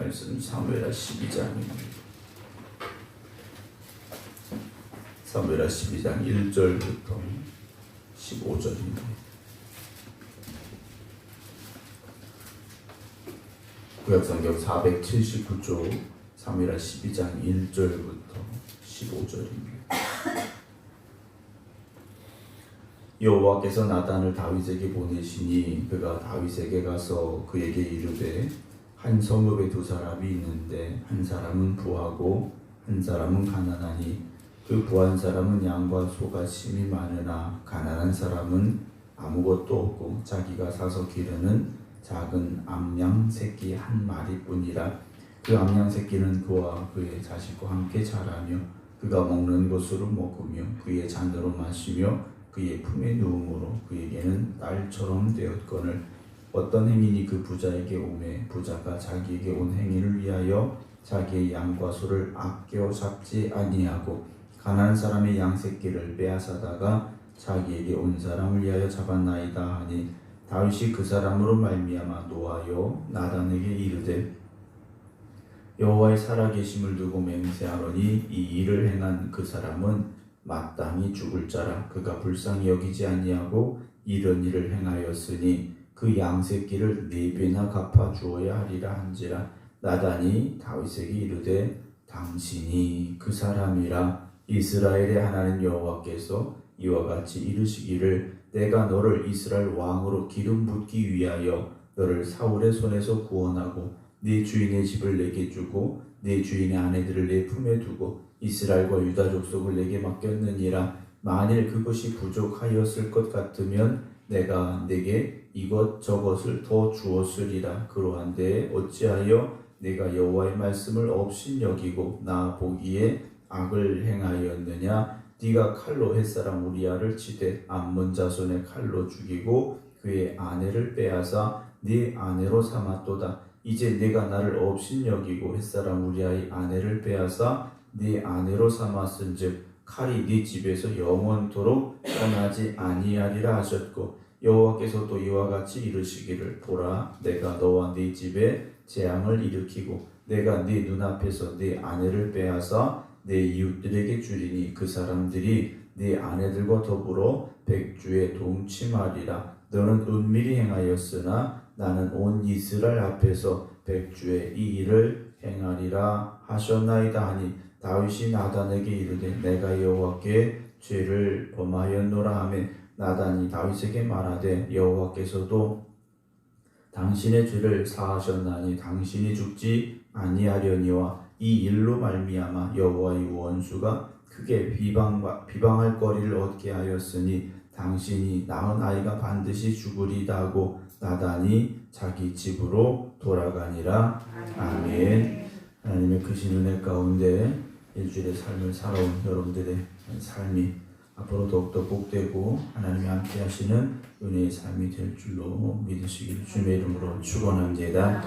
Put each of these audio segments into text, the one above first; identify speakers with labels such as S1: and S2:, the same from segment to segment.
S1: 말씀 사무엘하 12장입니다. 사무엘하 12장 1절부터 15절입니다. 구약성경 479쪽 사무엘하 12장 1절부터 15절입니다. 여호와께서 나단을 다윗에게 보내시니 그가 다윗에게 가서 그에게 이르되 한 성읍에 두 사람이 있는데 한 사람은 부하고 한 사람은 가난하니 그 부한 사람은 양과 소가 심히 많으나 가난한 사람은 아무것도 없고 자기가 사서 기르는 작은 암양 새끼 한 마리뿐이라. 그 암양 새끼는 그와 그의 자식과 함께 자라며 그가 먹는 것으로 먹으며 그의 잔으로 마시며 그의 품에 누움으로 그에게는 딸처럼 되었거늘 어떤 행인이 그 부자에게 오매 부자가 자기에게 온 행인을 위하여 자기의 양과 소를 아껴 잡지 아니하고 가난한 사람의 양 새끼를 빼앗아다가 자기에게 온 사람을 위하여 잡았나이다 하니 다윗이 그 사람으로 말미암아 노하여 나단에게 이르되 여호와의 살아계심을 두고 맹세하노니 이 일을 행한 그 사람은 마땅히 죽을 자라. 그가 불쌍히 여기지 아니하고 이런 일을 행하였으니 그 양새끼를 4배나 갚아 주어야 하리라 한지라. 나단이 다윗에게 이르되 당신이 그 사람이라. 이스라엘의 하나님 여호와께서 이와 같이 이르시기를 내가 너를 이스라엘 왕으로 기름 붓기 위하여 너를 사울의 손에서 구원하고 네 주인의 집을 내게 주고 네 주인의 아내들을 내 품에 두고 이스라엘과 유다 족속을 내게 맡겼느니라. 만일 그것이 부족하였을 것 같으면 내가 내게 이것저것을 더 주었으리라. 그러한데 어찌하여 내가 여호와의 말씀을 업신여기고 나 보기에 악을 행하였느냐. 네가 칼로 햇사람 우리아를 치되 암몬 자손의 칼로 죽이고 그의 아내를 빼앗아 네 아내로 삼았도다. 이제 네가 나를 업신여기고 햇사람 우리아의 아내를 빼앗아 네 아내로 삼았은즉 칼이 네 집에서 영원토록 떠나지 아니하리라 하셨고 여호와께서 또 이와 같이 이르시기를 보라 내가 너와 네 집에 재앙을 일으키고 내가 네 눈앞에서 네 아내를 빼앗아 내 이웃들에게 주리니 그 사람들이 네 아내들과 더불어 백주에 동침하리라. 너는 은밀히 행하였으나 나는 온 이스라엘 앞에서 백주에 이 일을 행하리라 하셨나이다 하니 다윗이 나단에게 이르되 내가 여호와께 죄를 범하였노라 하며 나단이 다윗에게 말하되 여호와께서도 당신의 죄를 사하셨나니 당신이 죽지 아니하려니와 이 일로 말미암아 여호와의 원수가 크게 비방할 거리를 얻게 하였으니 당신이 낳은 아이가 반드시 죽으리다 하고 나단이 자기 집으로 돌아가니라. 아멘. 하나님의 크신 은혜 가운데 일주일의 삶을 살아온 여러분들의 삶이 앞으로 더욱더 복되고 하나님이 함께 하시는 은혜의 삶이 될 줄로 믿으시기를 주님의 이름으로 축원합니다.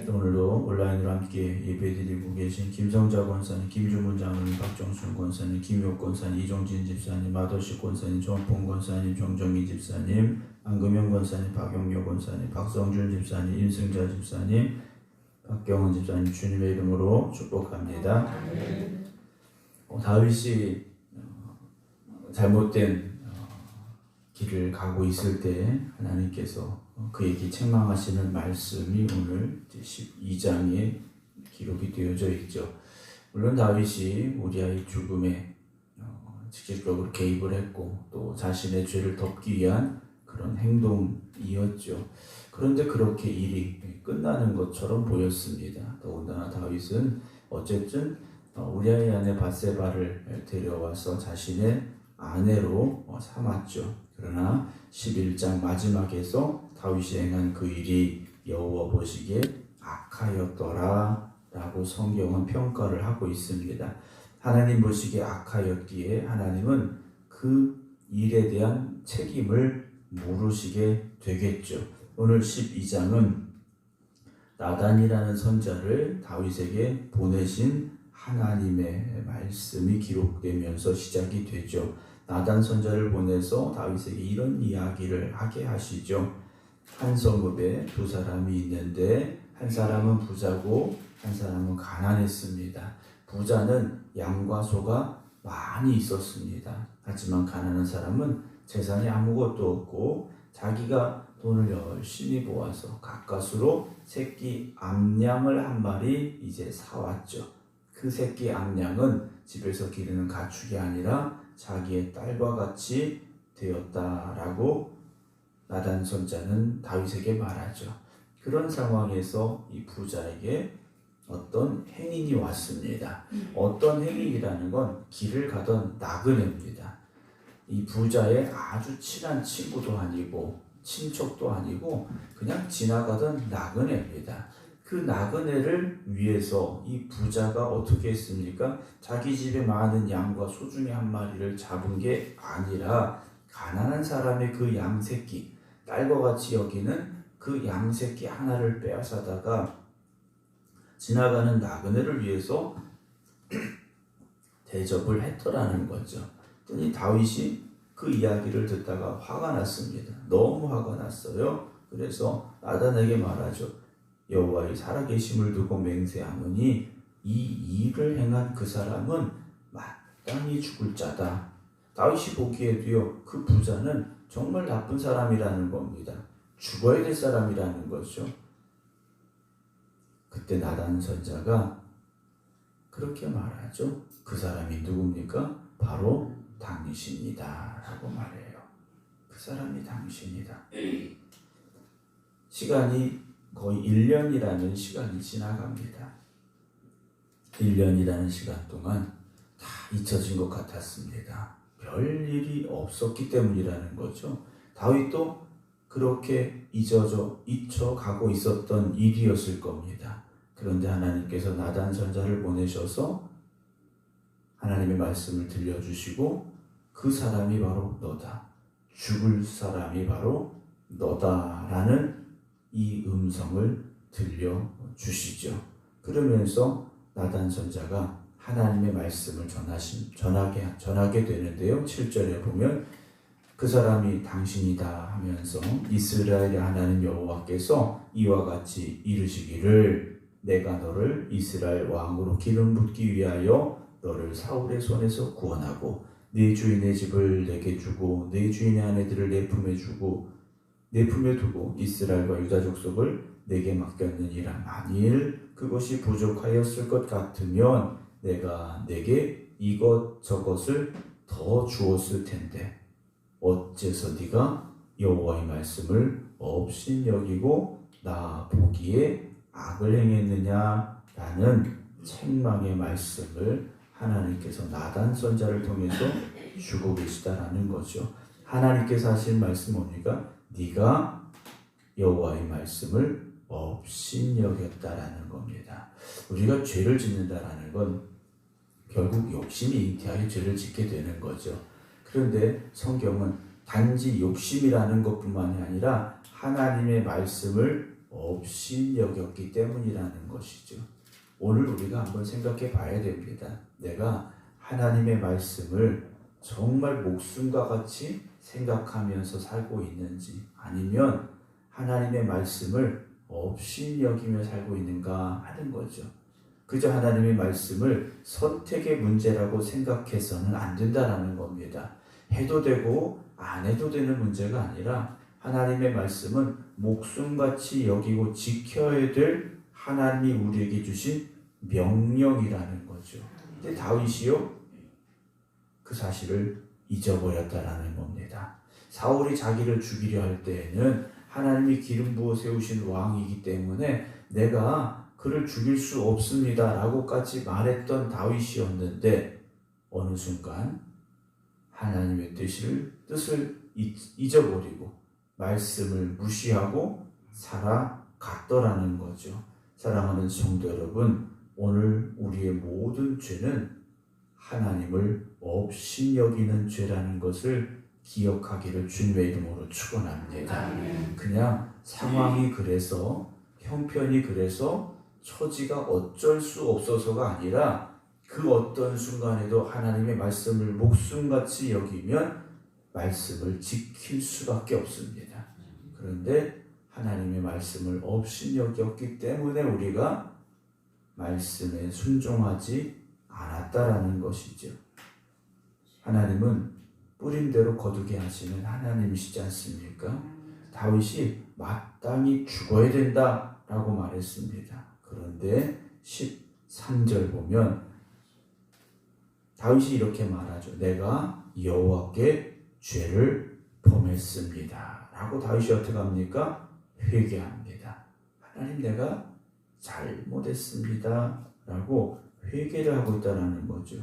S1: 오늘도 온라인으로 함께 예배드리고 계신 김성자 권사님, 김주문 장로님, 박정순 권사님, 김효 권사님, 이종진 집사님, 마도식 권사님, 정봉 권사님, 정정희 집사님, 안금영 권사님, 박영묘 권사님, 박성준 집사님, 임승자 집사님, 박경원 집사님 주님의 이름으로 축복합니다. 다윗이 잘못된 길을 가고 있을 때 하나님께서 그에게 책망하시는 말씀이 오늘 12장에 기록이 되어져 있죠. 물론 다윗이 우리아의 죽음에 직접적으로 개입을 했고 또 자신의 죄를 덮기 위한 그런 행동이었죠. 그런데 그렇게 일이 끝나는 것처럼 보였습니다. 더군다나 다윗은 어쨌든 우리아의 아내 밧세바를 데려와서 자신의 아내로 삼았죠. 그러나 11장 마지막에서 다윗이 행한 그 일이 여호와 보시기에 악하였더라 라고 성경은 평가를 하고 있습니다. 하나님 보시기에 악하였기에 하나님은 그 일에 대한 책임을 물으시게 되겠죠. 오늘 12장은 나단이라는 선자를 다윗에게 보내신 하나님의 말씀이 기록되면서 시작이 되죠. 나단 선자를 보내서 다윗에게 이런 이야기를 하게 하시죠. 한 성읍에 두 사람이 있는데 한 사람은 부자고 한 사람은 가난했습니다. 부자는 양과 소가 많이 있었습니다. 하지만 가난한 사람은 재산이 아무것도 없고 자기가 돈을 열심히 모아서 가까스로 새끼 암양을 한 마리 이제 사왔죠. 그 새끼 암양은 집에서 기르는 가축이 아니라 자기의 딸과 같이 되었다라고 나단 선자는 다윗에게 말하죠. 그런 상황에서 이 부자에게 어떤 행인이 왔습니다. 어떤 행인이라는 건 길을 가던 나그네입니다. 이 부자의 아주 친한 친구도 아니고 친척도 아니고 그냥 지나가던 나그네입니다. 그 나그네를 위해서 이 부자가 어떻게 했습니까? 자기 집에 많은 양과 소 중에 한 마리를 잡은 게 아니라 가난한 사람의 그 양새끼, 딸과 같이 여기는 그 양새끼 하나를 빼앗아다가 지나가는 나그네를 위해서 대접을 했더라는 거죠. 그랬더니 다윗이 그 이야기를 듣다가 화가 났습니다. 너무 화가 났어요. 그래서 나단에게 말하죠. 여호와의 살아계심을 두고 맹세하노니 이 일을 행한 그 사람은 마땅히 죽을 자다. 다윗이 보기에도요, 그 부자는 정말 나쁜 사람이라는 겁니다. 죽어야 될 사람이라는 거죠. 그때 나단 선자가 그렇게 말하죠. 그 사람이 누굽니까? 바로 당신이다 라고 말해요. 그 사람이 당신이다. 시간이 거의 1년이라는 시간이 지나갑니다. 1년이라는 시간 동안 다 잊혀진 것 같았습니다. 별일이 없었기 때문이라는 거죠. 다윗도 그렇게 잊혀가고 있었던 일이었을 겁니다. 그런데 하나님께서 나단 선자를 보내셔서 하나님의 말씀을 들려주시고 그 사람이 바로 너다. 죽을 사람이 바로 너다라는 이 음성을 들려주시죠. 그러면서 나단 선자가 하나님의 말씀을 전하게 되는데요. 7절에 보면 그 사람이 당신이다 하면서 이스라엘의 하나님 여호와께서 이와 같이 이르시기를 내가 너를 이스라엘 왕으로 기름 붓기 위하여 너를 사울의 손에서 구원하고 네 주인의 집을 내게 주고 네 주인의 아내들을 내 품에 두고 이스라엘과 유다 족속을 내게 맡겼느니라. 만일 그것이 부족하였을 것 같으면 내가 내게 이것저것을 더 주었을 텐데 어째서 네가 여호와의 말씀을 업신여기고 나 보기에 악을 행했느냐라는 책망의 말씀을 하나님께서 나단 선자를 통해서 주고 계시다라는 거죠. 하나님께서 하신 말씀 뭡니까? 네가 여호와의 말씀을 업신여겼다라는 겁니다. 우리가 죄를 짓는다라는 건 결국 욕심이 잉태하여 죄를 짓게 되는 거죠. 그런데 성경은 단지 욕심이라는 것뿐만이 아니라 하나님의 말씀을 업신여겼기 때문이라는 것이죠. 오늘 우리가 한번 생각해 봐야 됩니다. 내가 하나님의 말씀을 정말 목숨과 같이 생각하면서 살고 있는지 아니면 하나님의 말씀을 업신여기며 살고 있는가 하는 거죠. 그저 하나님의 말씀을 선택의 문제라고 생각해서는 안 된다는 겁니다. 해도 되고 안 해도 되는 문제가 아니라 하나님의 말씀은 목숨같이 여기고 지켜야 될 하나님이 우리에게 주신 명령이라는 거죠. 근데 다윗이요, 그 사실을 잊어버렸다라는 겁니다. 사울이 자기를 죽이려 할 때에는 하나님이 기름 부어 세우신 왕이기 때문에 내가 그를 죽일 수 없습니다 라고까지 말했던 다윗이었는데 어느 순간 하나님의 뜻을 잊어버리고 말씀을 무시하고 살아갔더라는 거죠. 사랑하는 성도 여러분, 오늘 우리의 모든 죄는 하나님을 업신여기는 죄라는 것을 기억하기를 주님의 이름으로 축원합니다. 그냥 상황이 그래서 형편이 그래서 처지가 어쩔 수 없어서가 아니라 그 어떤 순간에도 하나님의 말씀을 목숨같이 여기면 말씀을 지킬 수밖에 없습니다. 그런데 하나님의 말씀을 없이 여겼기 때문에 우리가 말씀에 순종하지 않았다라는 것이죠. 하나님은 뿌린 대로 거두게 하시는 하나님이시지 않습니까? 다윗이 마땅히 죽어야 된다라고 말했습니다. 그런데 13절 보면 다윗이 이렇게 말하죠. 내가 여호와께 죄를 범했습니다 라고 다윗이 어떻게 합니까? 회개합니다. 하나님, 내가 잘못했습니다 라고 회개를 하고 있다는 거죠.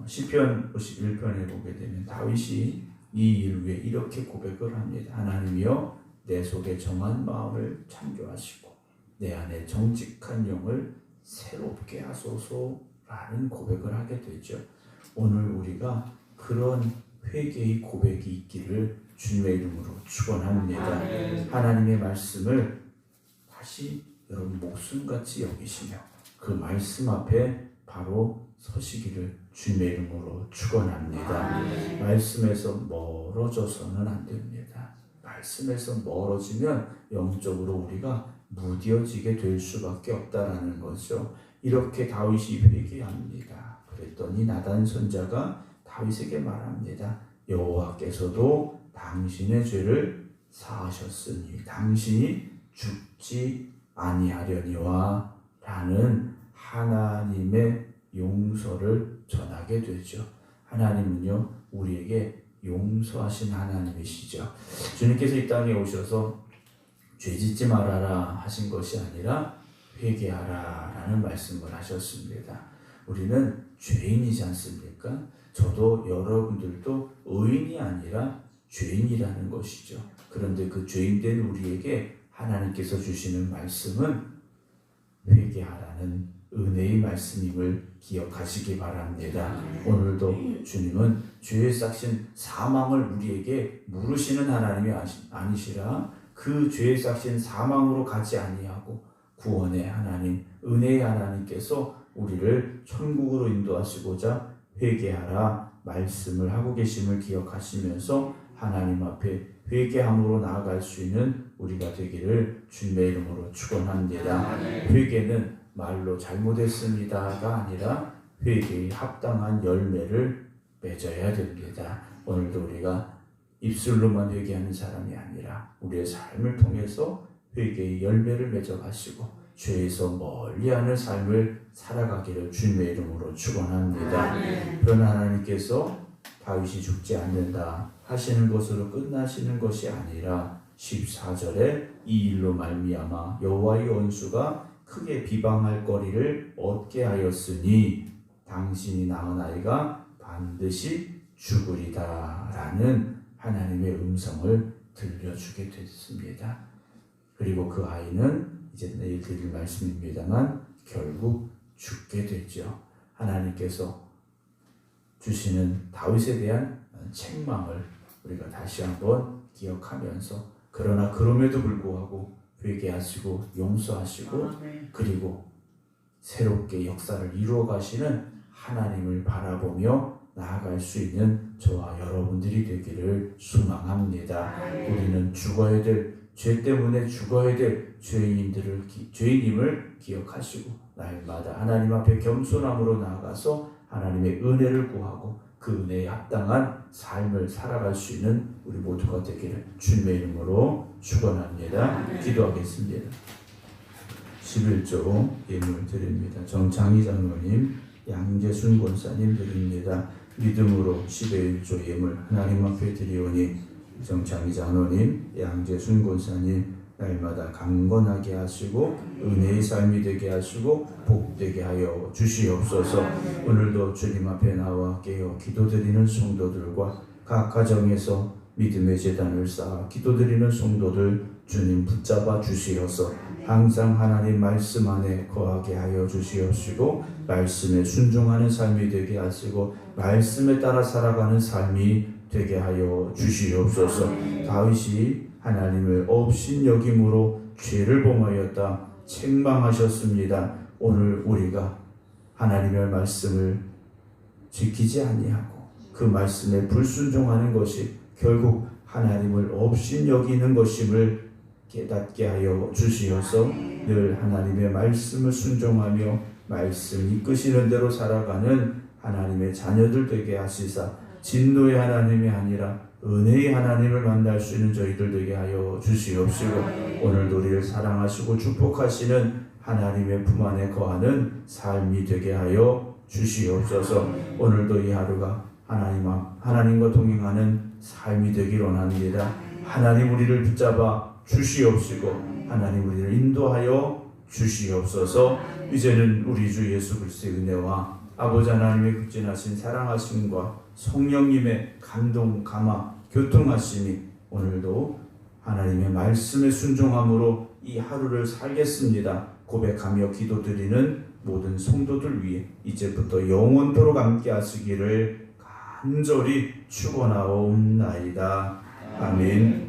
S1: 시편 51편에 보게 되면 다윗이 이 일 후에 이렇게 고백을 합니다. 하나님이여, 내 속에 정한 마음을 창조하시고 내 안에 정직한 영을 새롭게 하소서라는 고백을 하게 되죠. 오늘 우리가 그런 회개의 고백이 있기를 주님의 이름으로 축원합니다. 하나님의 말씀을 다시 여러분 목숨같이 여기시며 그 말씀 앞에 바로 서시기를 주님의 이름으로 축원합니다. 말씀에서 멀어져서는 안 됩니다. 말씀에서 멀어지면 영적으로 우리가 무뎌지게 될 수밖에 없다라는 거죠. 이렇게 다윗이 회개합니다. 그랬더니 나단 선자가 다윗에게 말합니다. 여호와께서도 당신의 죄를 사하셨으니 당신이 죽지 아니하려니와 라는 하나님의 용서를 전하게 되죠. 하나님은요, 우리에게 용서하신 하나님이시죠. 주님께서 이 땅에 오셔서 죄짓지 말아라 하신 것이 아니라 회개하라 라는 말씀을 하셨습니다. 우리는 죄인이지 않습니까? 저도 여러분들도 의인이 아니라 죄인이라는 것이죠. 그런데 그 죄인된 우리에게 하나님께서 주시는 말씀은 회개하라는 은혜의 말씀임을 기억하시기 바랍니다. 오늘도 주님은 죄에 싹신 사망을 우리에게 물으시는 하나님이 아니시라 그 죄에 싹신 사망으로 가지 아니하고 구원의 하나님, 은혜의 하나님께서 우리를 천국으로 인도하시고자 회개하라 말씀을 하고 계심을 기억하시면서 하나님 앞에 회개함으로 나아갈 수 있는 우리가 되기를 주님의 이름으로 축원합니다. 회개는 말로 잘못했습니다가 아니라 회개에 합당한 열매를 맺어야 됩니다. 오늘도 우리가 입술로만 회개하는 사람이 아니라 우리의 삶을 통해서 회개의 열매를 맺어가시고 죄에서 멀리하는 삶을 살아가기를 주님의 이름으로 축원합니다. 그러나 하나님께서 다윗이 죽지 않는다 하시는 것으로 끝나시는 것이 아니라 14절에 이 일로 말미암아 여호와의 원수가 크게 비방할 거리를 얻게 하였으니 당신이 낳은 아이가 반드시 죽으리다 라는 하나님의 음성을 들려주게 됐습니다. 그리고 그 아이는 이제 내일 드릴 말씀입니다만 결국 죽게 되죠. 하나님께서 주시는 다윗에 대한 책망을 우리가 다시 한번 기억하면서 그러나 그럼에도 불구하고 회개하시고 용서하시고 그리고 새롭게 역사를 이루어 가시는 하나님을 바라보며 나아갈 수 있는 저와 여러분들이 되기를 소망합니다. 우리는 죽어야 될, 죄 때문에 죽어야 될 죄인임을 기억하시고 날마다 하나님 앞에 겸손함으로 나아가서 하나님의 은혜를 구하고 그 은혜에 합당한 삶을 살아갈 수 있는 우리 모두가 되기를 주님의 이름으로 축원합니다. 기도하겠습니다. 11조 예물 드립니다. 정창희 장로님, 양재순 권사님 드립니다. 믿음으로 11조 예물 하나님 앞에 드리오니 정창희 장로님, 양재순 권사님 날마다 강건하게 하시고 은혜의 삶이 되게 하시고 복되게 하여 주시옵소서. 오늘도 주님 앞에 나와 깨어 기도드리는 성도들과 각 가정에서 믿음의 제단을 쌓아 기도드리는 성도들 주님 붙잡아 주시어서 항상 하나님 말씀 안에 거하게 하여 주시옵시고 말씀에 순종하는 삶이 되게 하시고 말씀에 따라 살아가는 삶이 되게 하여 주시옵소서. 다윗이 하나님을 업신여김으로 죄를 범하였다 책망하셨습니다. 오늘 우리가 하나님의 말씀을 지키지 아니하고 그 말씀에 불순종하는 것이 결국 하나님을 업신여기는 것임을 깨닫게 하여 주시어서 늘 하나님의 말씀을 순종하며 말씀 이끄시는 대로 살아가는 하나님의 자녀들 되게 하시사 진노의 하나님이 아니라 은혜의 하나님을 만날 수 있는 저희들 되게 하여 주시옵시고 오늘도 우리를 사랑하시고 축복하시는 하나님의 품 안에 거하는 삶이 되게 하여 주시옵소서. 오늘도 이 하루가 하나님과 동행하는 삶이 되길 원합니다. 하나님 우리를 붙잡아 주시옵시고 하나님 우리를 인도하여 주시옵소서. 이제는 우리 주 예수 그리스도의 은혜와 아버지 하나님의 극진하신 사랑하심과 성령님의 감동, 감화, 교통하심이 오늘도 하나님의 말씀에 순종함으로 이 하루를 살겠습니다 고백하며 기도드리는 모든 성도들 위해 이제부터 영원토록 함께 하시기를 간절히 축원하옵나이다. 아멘.